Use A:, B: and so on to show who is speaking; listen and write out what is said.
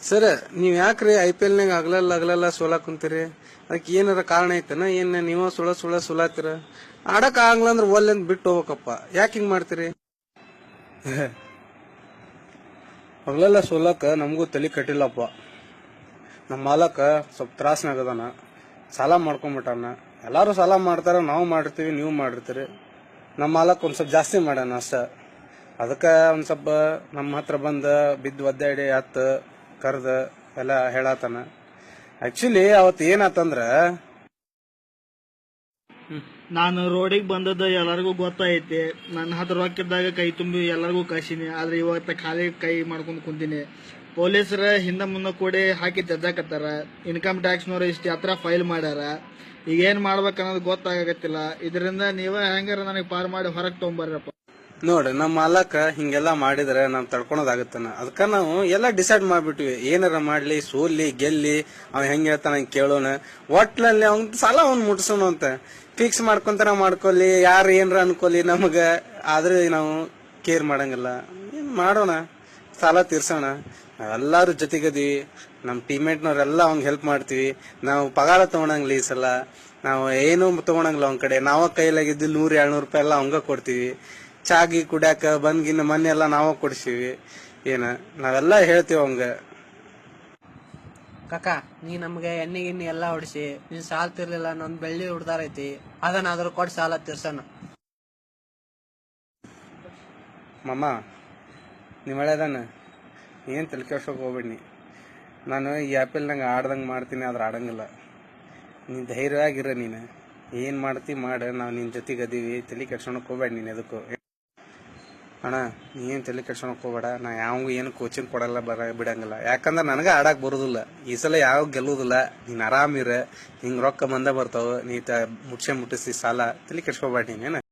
A: Sir ನೀವ್ ಯಾಕ್ರಿ IPL ನಾಗ ಆಗ್ಲಲ್ಲ ಸೋಲಾಕ್ ಕುಂತೀರಿ? ಅದಕ್ಕೆ ಏನಾರ ಕಾರಣ ಐತನ? ಏನ್ ನೀವ ಸುಳಾತಿರ? ಆಡಕ್ ಆಗ್ಲ ಅಂದ್ರ ಒಲ್ಲೆಂದ್ ಬಿಟ್ಟು ಹೋಗ್ಬೇಕಪ್ಪ. ಯಾಕೆ ಹಿಂಗ್ ಮಾಡ್ತೀರಿ? ಹಗಲೆಲ್ಲ ಸೋಲಾಕ ನಮಗೂ ತಲೆ ಕಟ್ಟಿಲ್ಲಪ್ಪ. ನಮ್ಮ ಮಾಲಕ ಸ್ವಲ್ಪ ತ್ರಾಸ್ನಾಗದಾನ, ಸಾಲ ಮಾಡ್ಕೊಂಡ್ಬಿಟ್ಟಾನ. ಎಲ್ಲಾರು ಸಾಲ ಮಾಡ್ತಾರ, ನಾವು ಮಾಡಿರ್ತೀವಿ, ನೀವು ಮಾಡಿರ್ತೀರಿ. ನಮ್ಮ ಮಾಲಕ್ ಒಂದ್ ಸ್ವಲ್ಪ ಜಾಸ್ತಿ ಮಾಡ್ಯಾನ ಅಷ್ಟ. ಅದಕ್ಕ ಒಂದ್ ಸ್ವಲ್ಪ ನಮ್ಮ ಹತ್ರ ಬಂದ ಬಿದ್ದು ಒದ್ದಾಡಿ ಕರ್ದ ಎಲ್ಲ ಹೇಳತಾನ. ಆಕ್ಚುಲಿ ಅವತ್ ಏನಾತಂದ್ರ,
B: ನಾನು ರೋಡಿಗೆ ಬಂದದ್ದು ಎಲ್ಲರಿಗೂ ಗೊತ್ತೈತಿ. ನನ್ನ ಹತ್ರ ರೊಕ್ಕ ಇದ್ದಾಗ ಕೈ ತುಂಬಿ ಎಲ್ಲರಿಗೂ ಕಳ್ಸೀನಿ. ಆದ್ರೆ ಇವತ್ತ ಖಾಲಿ ಕೈ ಮಾಡ್ಕೊಂಡು ಕುಂತೀನಿ. ಪೊಲೀಸರ ಹಿಂದ ಮುಂದೆ ಕೂಡಿ ಹಾಕಿ ಜಜ್ಜಾಕತ್ತಾರ. ಇನ್ಕಮ್ ಟ್ಯಾಕ್ಸ್ನವ್ರು ಇಷ್ಟು ಹತ್ರ ಫೈಲ್ ಮಾಡ್ಯಾರ. ಈಗ ಏನ್ ಮಾಡ್ಬೇಕನ್ನೋದು ಗೊತ್ತಾಗತ್ತಿಲ್ಲ. ಇದರಿಂದ ನೀವೇ ಹೆಂಗಾರ ನನಗೆ ಪಾರ್ ಮಾಡಿ ಹೊರಗೆ ತಗೊಂಬರ್ರಪ್ಪ.
A: ನೋಡ್ರಿ ನಮ್ಮ ಮಾಲಕ ಹಿಂಗೆಲ್ಲಾ ಮಾಡಿದ್ರೆ ನಾವ್ ತಡ್ಕೊಳೋದಾಗತ್ತನ. ಅದಕ್ಕ ನಾವು ಎಲ್ಲಾ ಡಿಸೈಡ್ ಮಾಡ್ಬಿಟ್ವಿ, ಏನಾರ ಮಾಡ್ಲಿ, ಸೋಲಿ ಗೆಲ್ಲಿ, ಅವ್ ಹೆಂಗ್ ಹೇಳ್ತಾನ ಹಂಗ್ ಕೇಳೋಣ. ಒಟ್ಲಲ್ಲಿ ಅವ್ನ್ ಸಾಲ ಅವ್ನ್ ಮುಟ್ಸೋಣ ಅಂತ ಫಿಕ್ಸ್ ಮಾಡ್ಕೊಂತಾರ. ಮಾಡ್ಕೊಲಿ, ಯಾರು ಏನ್ರ ಅನ್ಕೊಲಿ, ನಮಗ ಆದ್ರೆ ನಾವು ಕೇರ್ ಮಾಡಂಗಿಲ್ಲ. ಏನ್ ಮಾಡೋಣ, ಸಾಲ ತೀರ್ಸೋಣ. ಎಲ್ಲಾರು ಜೊತೆಗದೀವಿ. ನಮ್ ಟೀಮ್ಮೇಟ್ನವ್ರೆಲ್ಲ ಅವ್ನ್ ಹೆಲ್ಪ್ ಮಾಡ್ತೀವಿ. ನಾವು ಪಗಾರ ತಗೊಳಂಗಿಲ್ಲ ಈ ಸಲ. ನಾವು ಏನು ತಗೊಳಂಗಿಲ್ಲ ಅವ್ನ ಕಡೆ. ನಾವ ಕೈಲಾಗಿದ್ದು 100-200 ರೂಪಾಯಿ ಎಲ್ಲ ಅವಂಗ ಕೊಡ್ತೀವಿ. ಚಾಗಿ ಕುಡ್ಯಾಕ ಬಂದ್ಗಿನ್ನ ಮನೆ ಎಲ್ಲ ನಾವ ಕೊಡ್ಸಿವಿ. ನಾವೆಲ್ಲ ಹೇಳ್ತೀವಿ ಅವಂಗ.
C: ಕಾಕ, ನೀ ನಮ್ಗೆ ಎಣ್ಣೆ ಗಿಣ್ಣೆ ಎಲ್ಲಾ ಹೊಡಿಸಿ ನೀನ್ ಸಾಲ ತಿರ್ಲಿಲ್ಲ. ನೊಂದ್ ಬೆಳ್ಳಿ ಹುಡ್ದಾರ ಐತಿ, ಅದನ್ನಾದ್ರೂ ಕೊಟ್ಟು ಸಾಲ ತೀರ್ಸೋಣ.
A: ಮಾಮ, ನೀವ್ ಒಳ್ಳೆದಾನ, ಏನ್ ತಲೆ ಕೆಡ್ಸೋಕ್ ಹೋಗ್ಬೇಡಿ. ನಾನು ಈ ಆಪಲ್ನಾಗ ಆಡ್ದಂಗ್ ಮಾಡ್ತೀನಿ, ಆದ್ರೆ ಆಡಂಗಿಲ್ಲ. ನೀನ್ ಧೈರ್ಯವಾಗಿರ. ನೀನು ಏನ್ ಮಾಡ್ತಿ ಮಾಡ, ನಾವ್ ನಿನ್ ಜೊತೆಗೆ ಅದೀವಿ. ತಲೆ ಕೆಡ್ಸೋಣಕ್ ಹೋಗ್ಬೇಡ ನೀನ್ ಎದಕ್ಕೂ. ಅಣ್ಣ, ನೀ ಏನ್ ತಲೆ ಕೆಡ್ಸೋಣಕ್ ಹೋಗ್ಬೇಡ. ನಾ ಯಾವ ಏನು ಕೋಚಿಂಗ್ ಕೊಡಲ್ಲ, ಬಿಡಂಗಿಲ್ಲ. ಯಾಕಂದ್ರ ನನಗ ಆಡಾಕ್ ಬರುದಿಲ್ಲ. ಈ ಸಲ ಯಾವ ಗೆಲ್ಲುದಿಲ್ಲ. ನೀನ್ ಆರಾಮಿರ, ಹಿಂಗ್ ರೊಕ್ಕ ಬಂದ ಬರ್ತಾವ. ನೀ ಮುಟ್ಟಿಸಿ ಸಾಲ. ತಲೆ ಕೆಡ್ಸ್ಕೊಬೇಡ ನೀನೇನ.